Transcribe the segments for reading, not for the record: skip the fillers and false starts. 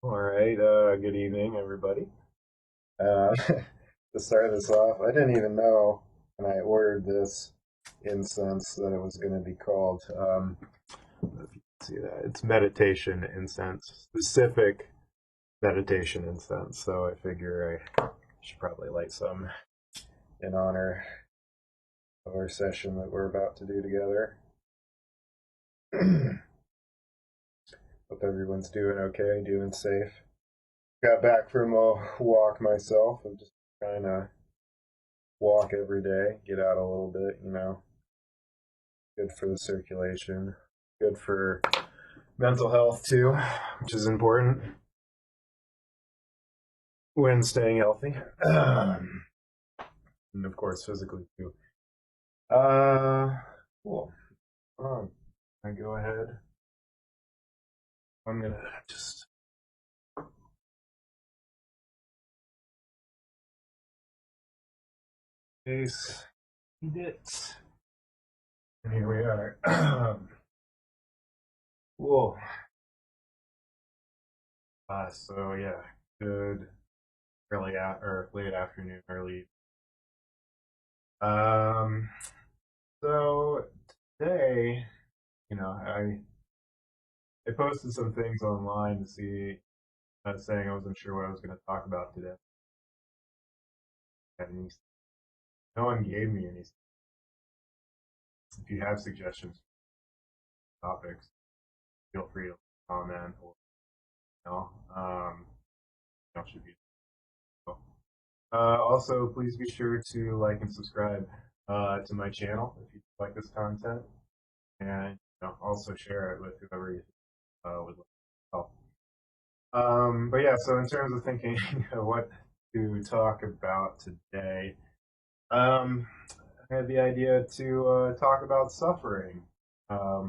All right, good evening, everybody. To start this off, I didn't even know when I ordered this incense that it was going to be called. If you can see that, it's meditation incense, specific meditation incense. So I figure I should probably light some in honor of our session that we're about to do together. Hope everyone's doing okay, doing safe. Got back from a walk myself. I'm just trying to walk every day, get out a little bit. Good for the circulation, good for mental health too, which is important when staying healthy. And of course, physically too. Cool. I go ahead. I'm gonna just paste it. And here we are. Cool. So yeah, good or late afternoon, early. Um, so today, I posted some things online to see, saying I wasn't sure what I was going to talk about today. And no one gave me any. If you have suggestions for topics, feel free to comment or you know, um, should be. Also, please be sure to like and subscribe to my channel if you like this content, and also share it with whoever you would like to help. But yeah, so in terms of thinking what to talk about today, I had the idea to talk about suffering, a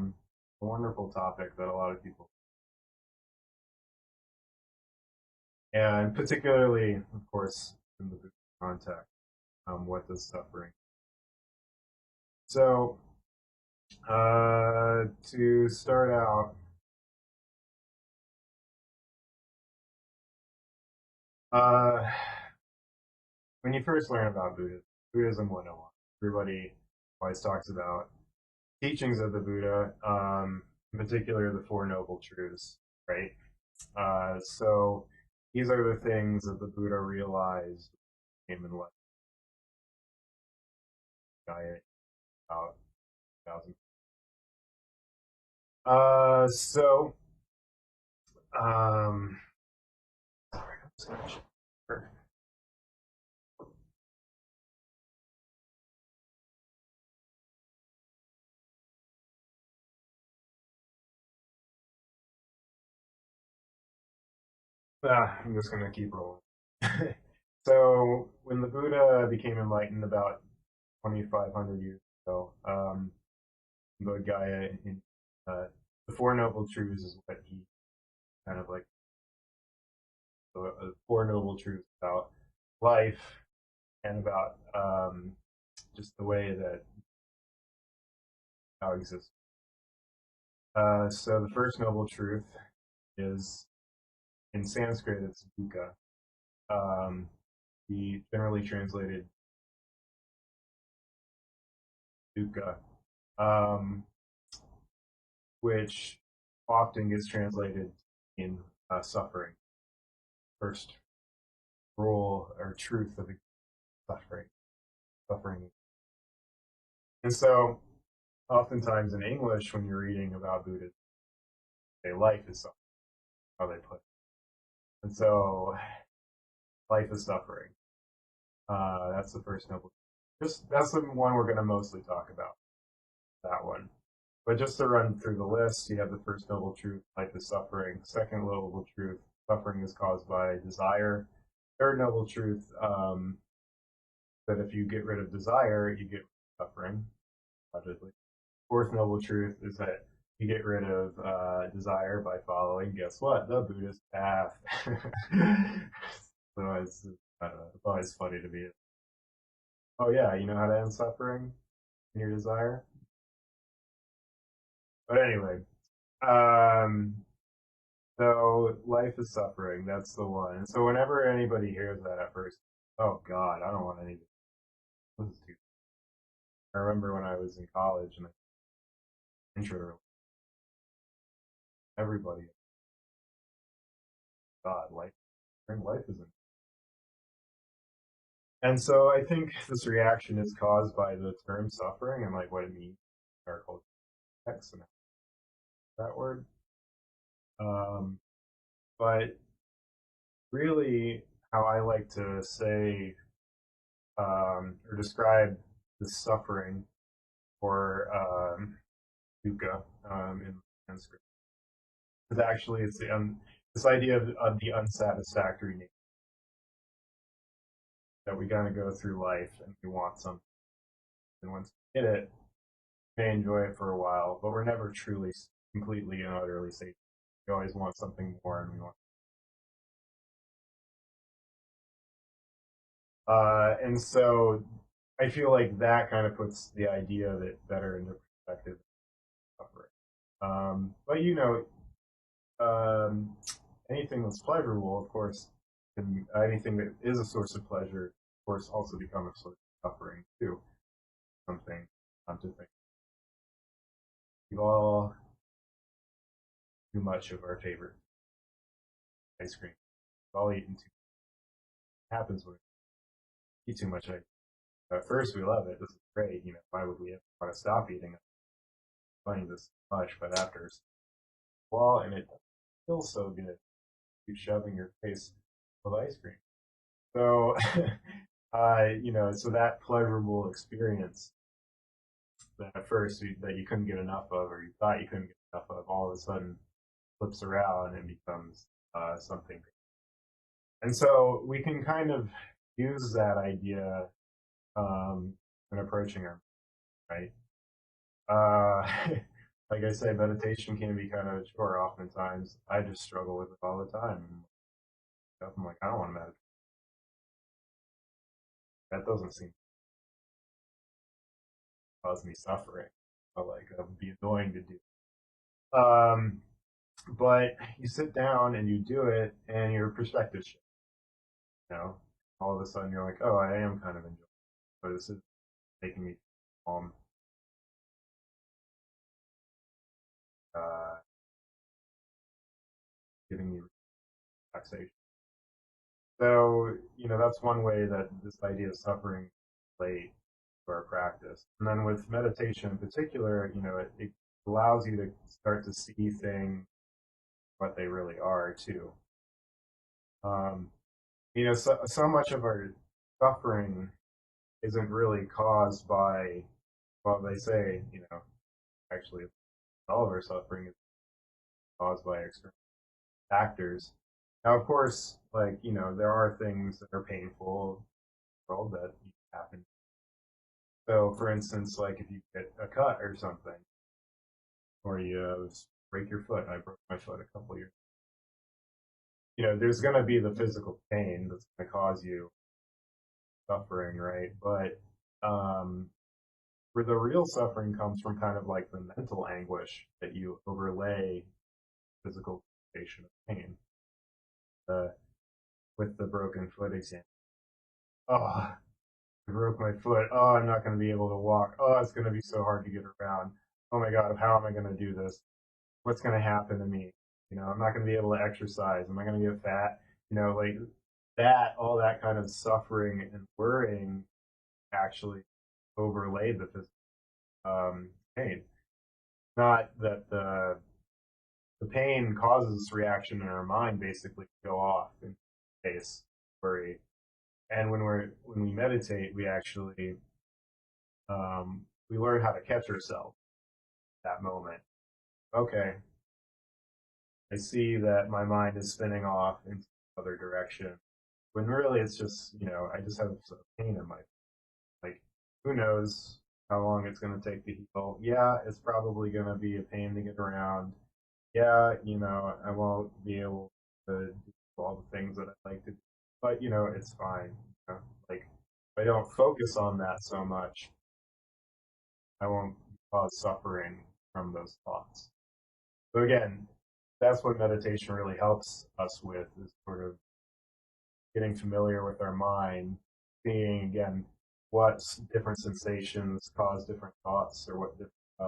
wonderful topic that a lot of people, and particularly, of course, in the Buddhist context, what does suffering? So, to start out, uh, when you first learn about Buddhism 101, everybody always talks about teachings of the Buddha, in particular the Four Noble Truths, right? So these are the things that the Buddha realized came in what diet about 1,000. So um, sorry, I'm just gonna keep rolling. So when the Buddha became enlightened about 2,500 years ago, the Gaia in the Four Noble Truths is what he kind of like the Four Noble Truths about life and about just the way that how exists. So the first noble truth is in Sanskrit it's dukkha. Um, he generally translated dukkha, um, which often gets translated in suffering. First rule or truth of suffering, suffering, and so oftentimes in English when you're reading about Buddhism, say life is suffering, how they put it. And so life is suffering. That's the first noble. Just that's the one we're going to mostly talk about. That one. But just to run through the list, you have the first noble truth, life is suffering. Second noble truth, suffering is caused by desire. Third noble truth, that if you get rid of desire, you get suffering, logically. Fourth noble truth is that you get rid of desire by following, guess what? The Buddhist path. So I don't know, it's always funny to me. Oh yeah, you know how to end suffering in your desire? But anyway, um, So life is suffering. That's the one. And so whenever anybody hears that at first, oh God, I don't want anything. This is too. I remember when I was in college and intro, everybody, God, life isn't. And so I think this reaction is caused by the term suffering and like what it means in our culture and that word. Um, but really, how I like to say or describe the suffering or dukkha in Sanskrit is actually it's this idea of the unsatisfactory nature that we kind of go through life and we want something, and once we get it, we may enjoy it for a while, but we're never truly, completely, and utterly satisfied. We always want something more, and we want. And so I feel like that kind of puts the idea of it better into perspective. But um, anything that's pleasurable, of course, and anything that is a source of pleasure, of course, also become a source of suffering too. Something to think. We've all too much of our favorite ice cream. We've all eaten too. Much. Happens when we eat too much ice cream. At first, we love it. This is great. Why would we ever want to stop eating it? Funny this much, but after a while, and it feels so good. Keep shoving your face full of ice cream. So, so that pleasurable experience that at first that you couldn't get enough of, or you thought you couldn't get enough of, all of a sudden flips around and becomes something. And so we can kind of use that idea when approaching our right. Uh, like I say, meditation can be kind of a chore. Oftentimes, I just struggle with it all the time. I'm like, I don't want to meditate. That doesn't seem to cause me suffering. But like, it would be annoying to do. Um, but you sit down and you do it, and your perspective shifts. You know, all of a sudden you're like, oh, I am kind of enjoying it. But this is making me calm, uh, giving me relaxation. So, that's one way that this idea of suffering relate to our practice. And then with meditation in particular, it allows you to start to see things what they really are too. Um, so much of our suffering isn't really caused by, well, they say, actually all of our suffering is caused by external factors. Now, of course, like, there are things that are painful in the world that happen. So, for instance, like if you get a cut or something, or you break your foot, I broke my foot a couple years. There's going to be the physical pain that's going to cause you suffering, right? But where the real suffering comes from, kind of like the mental anguish that you overlay physical sensation of pain. Uh, with the broken foot example, oh, I broke my foot. Oh, I'm not going to be able to walk. Oh, it's going to be so hard to get around. Oh my God, how am I going to do this? What's going to happen to me? I'm not going to be able to exercise. Am I going to get fat? Like that, all that kind of suffering and worrying actually overlaid the physical pain. Not that the pain causes this reaction in our mind basically to go off in case worry. And when we meditate, we actually we learn how to catch ourselves at that moment. Okay, I see that my mind is spinning off into another direction. When really it's just, I just have some pain in my, like, who knows how long it's going to take to heal. Yeah, it's probably going to be a pain to get around. Yeah, I won't be able to do all the things that I like to do. But, it's fine. Like, if I don't focus on that so much, I won't cause suffering from those thoughts. So again, that's what meditation really helps us with, is sort of getting familiar with our mind, seeing again what different sensations cause different thoughts, or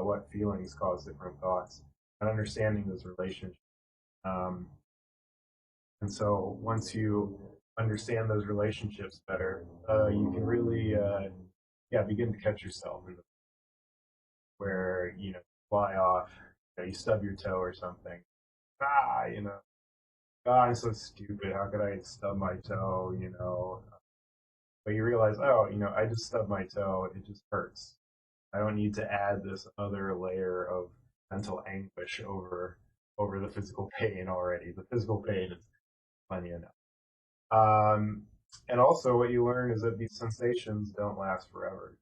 what feelings cause different thoughts, and understanding those relationships. Um, and so once you understand those relationships better, you can really, yeah, begin to catch yourself in the, where fly off, you stub your toe or something. Ah, oh, I'm so stupid. How could I stub my toe? But you realize, oh, I just stubbed my toe. It just hurts. I don't need to add this other layer of mental anguish over the physical pain already. The physical pain is plenty enough. Um, and also, what you learn is that these sensations don't last forever.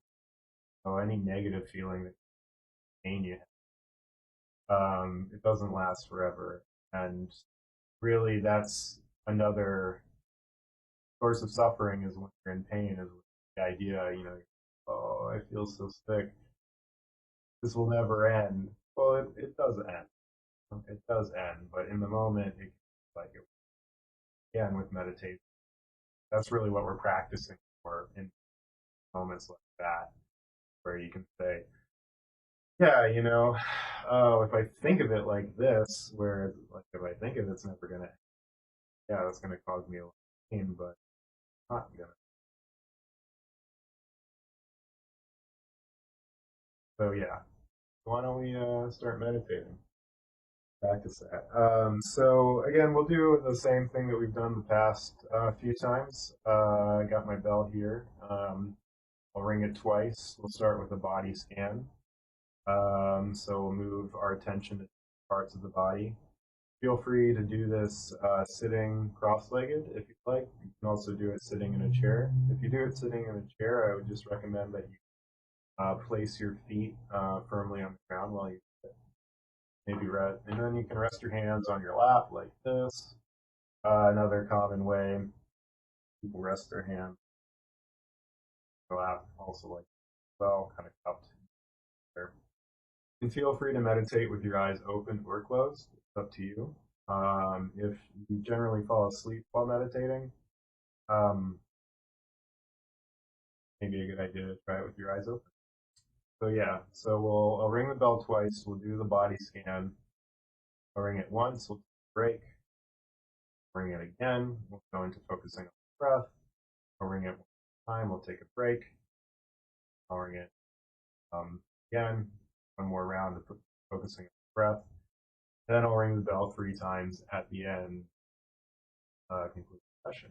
So any negative feeling that pain you have, it doesn't last forever. And really, that's another source of suffering, is when you're in pain, is the idea, oh, I feel so sick. This will never end. Well, it does end. It does end, but in the moment, it like it, again with meditation. That's really what we're practicing for in moments like that, where you can say, yeah, oh, if I think of it like this, where like if I think of it's never gonna, yeah, that's gonna cause me a lot of pain, but not gonna. So yeah, why don't we start meditating? Practice that. So again, we'll do the same thing that we've done the past few times. I got my bell here. I'll ring it twice. We'll start with a body scan. So we'll move our attention to parts of the body. Feel free to do this sitting cross-legged if you'd like. You can also do it sitting in a chair. If you do it sitting in a chair, I would just recommend that you place your feet firmly on the ground while you maybe rest, and then you can rest your hands on your lap like this. Another common way people rest their hands on their lap, also like well, kind of cupped there. And feel free to meditate with your eyes open or closed. It's up to you. If you generally fall asleep while meditating, um, maybe a good idea to try it with your eyes open. So yeah, so I'll ring the bell twice. We'll do the body scan. I'll ring it once. We'll take a break. Ring it again. We'll go into focusing on the breath. I'll ring it one time. We'll take a break. I'll ring it again. One more round of focusing on the breath. Then I'll ring the bell 3 times at the end. Conclude the session.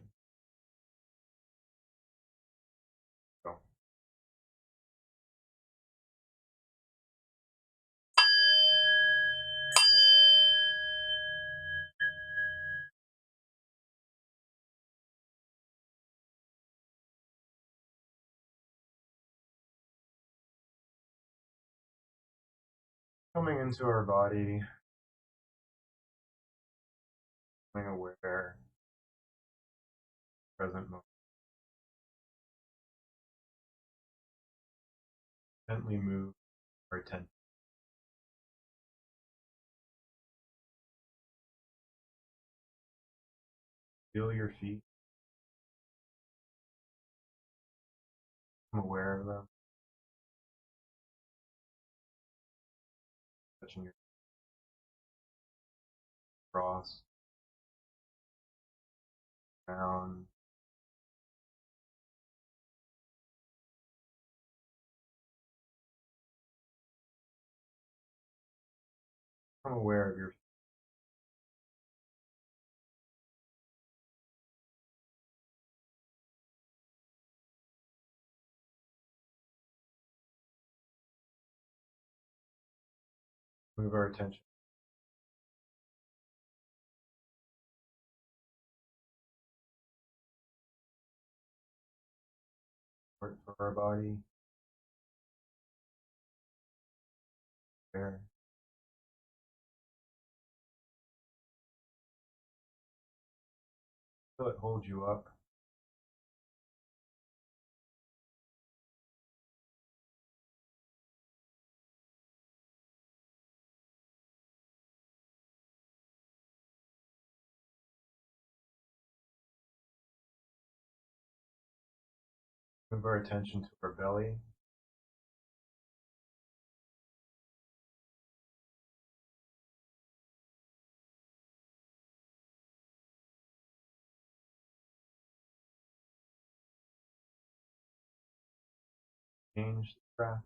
So coming into our body, becoming aware, present moment, gently move our attention. Feel your feet. Become aware of them, touching your cross, down, become aware of your move our attention for our body, there. Feel it hold you up. Move our attention to our belly. Change the breath.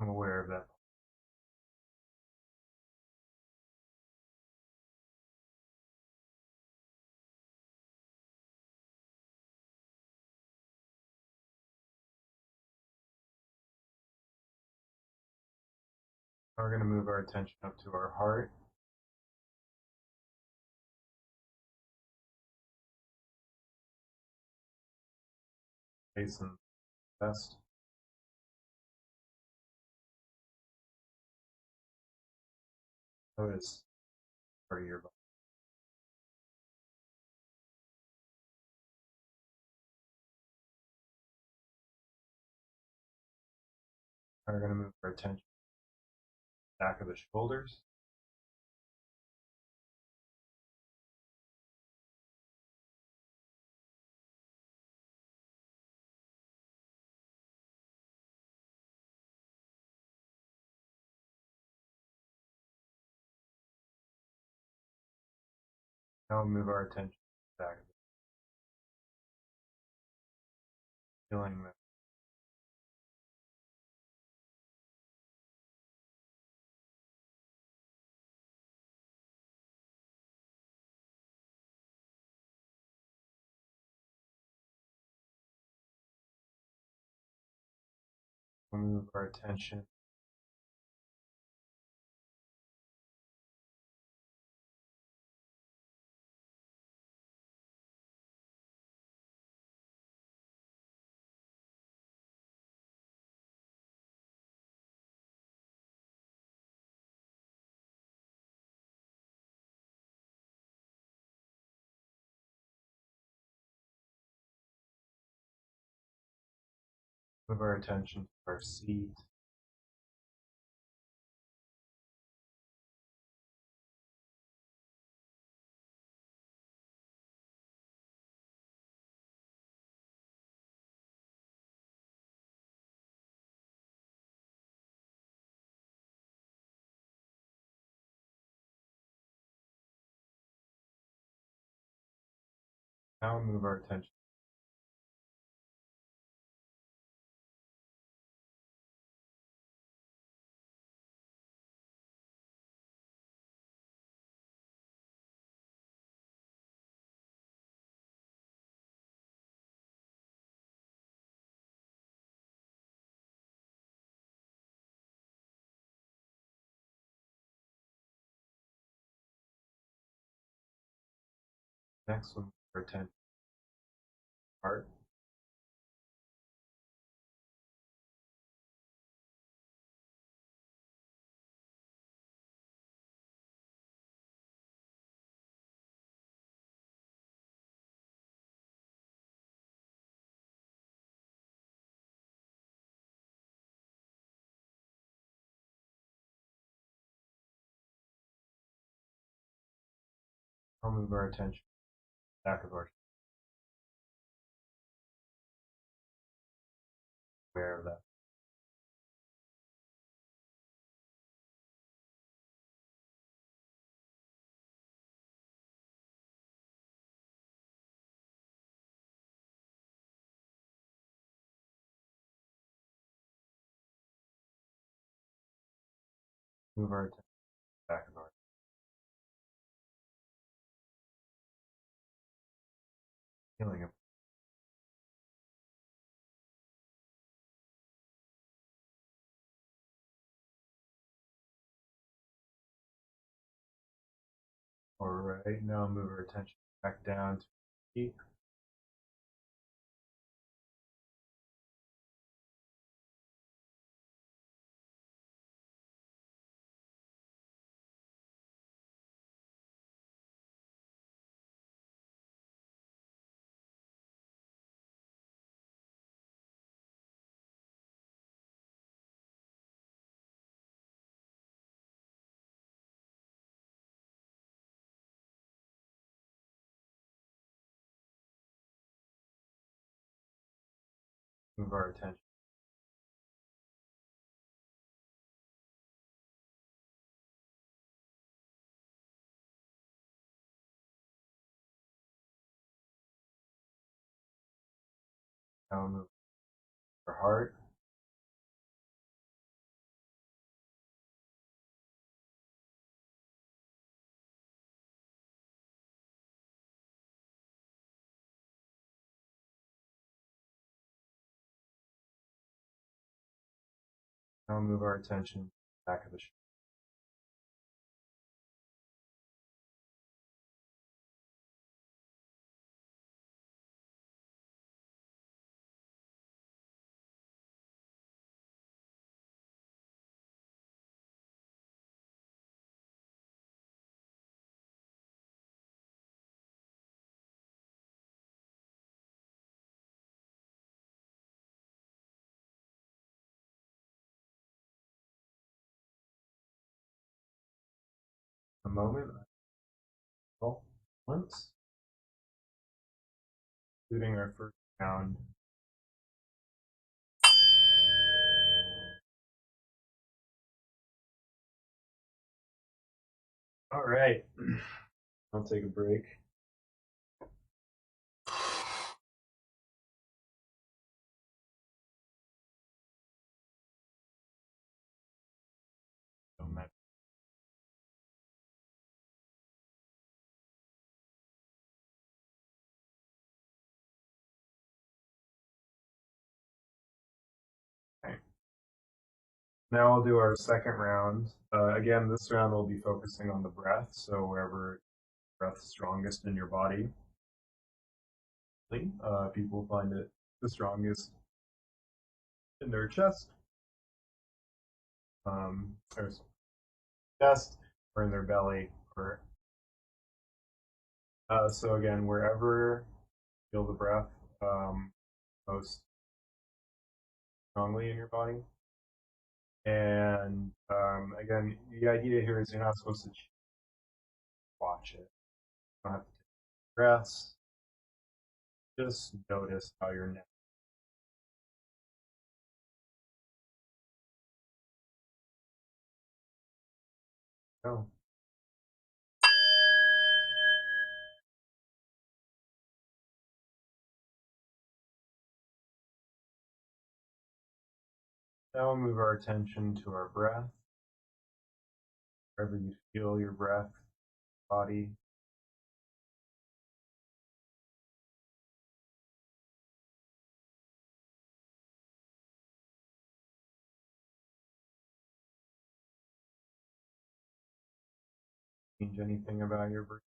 I'm aware of that. Now we're going to move our attention up to our heart. Facing the chest. Notice part of your body. Now we're going to move our attention back of the shoulders. Now we'll move our attention back of the feeling that. We'll move our attention move our attention to our seat. Now we'll move our attention next. We'll move our attention to the heart. I'll move our attention back of our aware of that. Move our attention back of our feeling of. All right, now move our attention back down to the feet. Move our attention. Now move our heart. Now move our attention back of the shoulder. A moment. Once, including our first round. All right. I'll take a break. Okay. Now we'll do our second round. Again, this round will be focusing on the breath. So wherever breath is strongest in your body, people find it the strongest in their chest, or chest, or in their belly. Or so again, wherever you feel the breath most strongly in your body. And again, the idea here is you're not supposed to watch it. You don't have to take breaths. Just notice how your neck. Oh. Now we'll move our attention to our breath. Wherever you feel your breath, body. Change anything about your breath.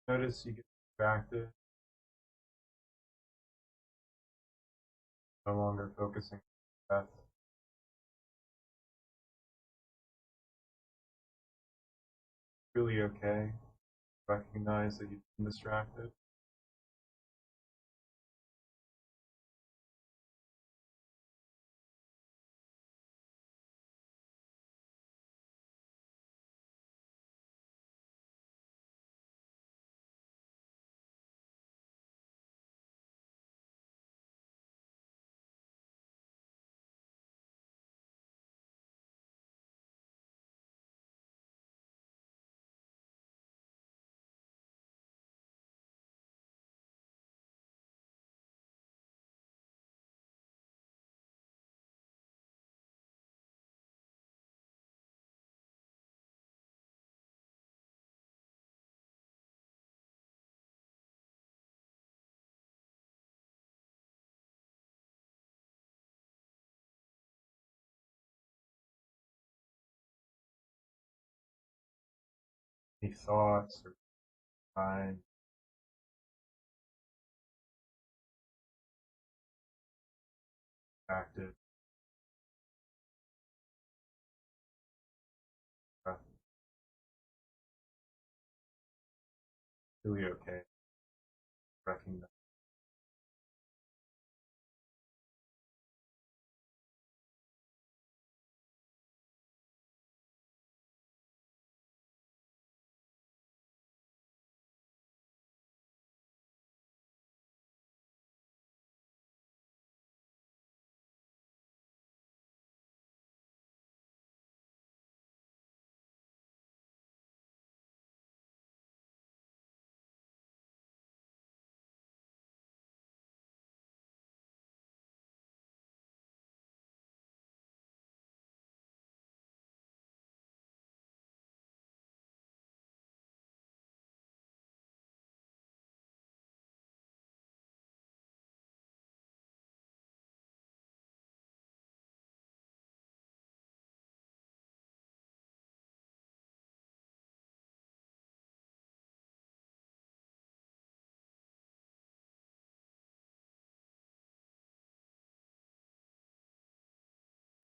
Notice you get distracted, no longer focusing on the breath. Really okay. Recognize that you've been distracted. Any thoughts or mind active breath. Really okay. Recognize.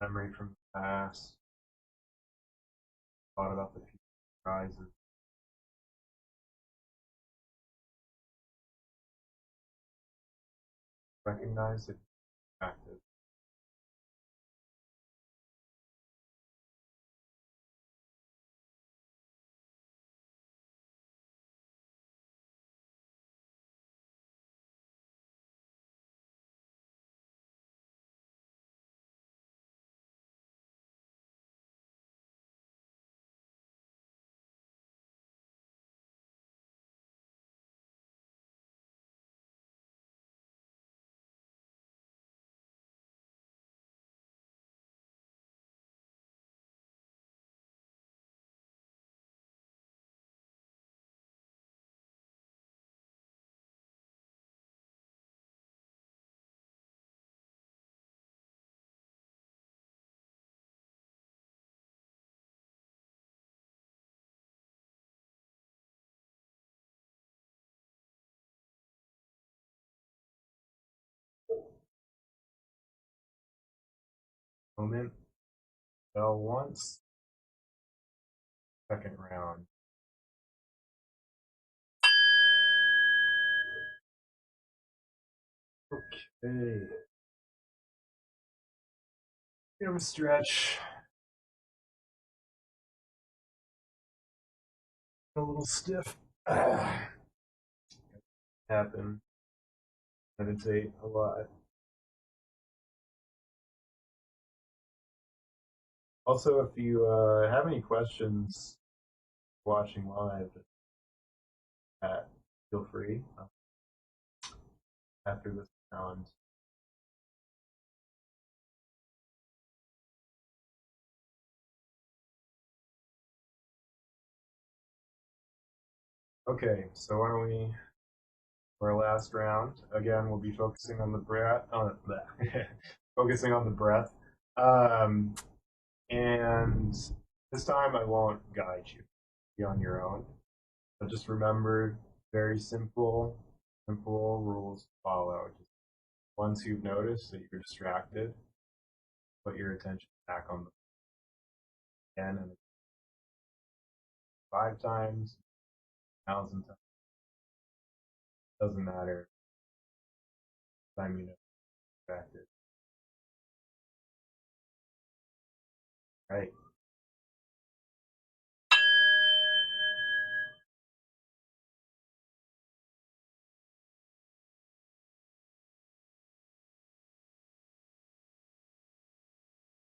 memory from the past, thought about the future rises. Recognize it active. Moment. Fell once. Second round. Okay. You have a stretch. A little stiff. Happen. Meditate a lot. Also, if you have any questions watching live, feel free after this round. Okay, so why don't we, for our last round, again, we'll be focusing on the breath, focusing on the breath. And this time I won't guide you. Be on your own. But just remember, very simple rules to follow. Just once you've noticed that you're distracted, put your attention back on the pen and 5 times, 1,000 times. Doesn't matter. Time you know distracted. Right.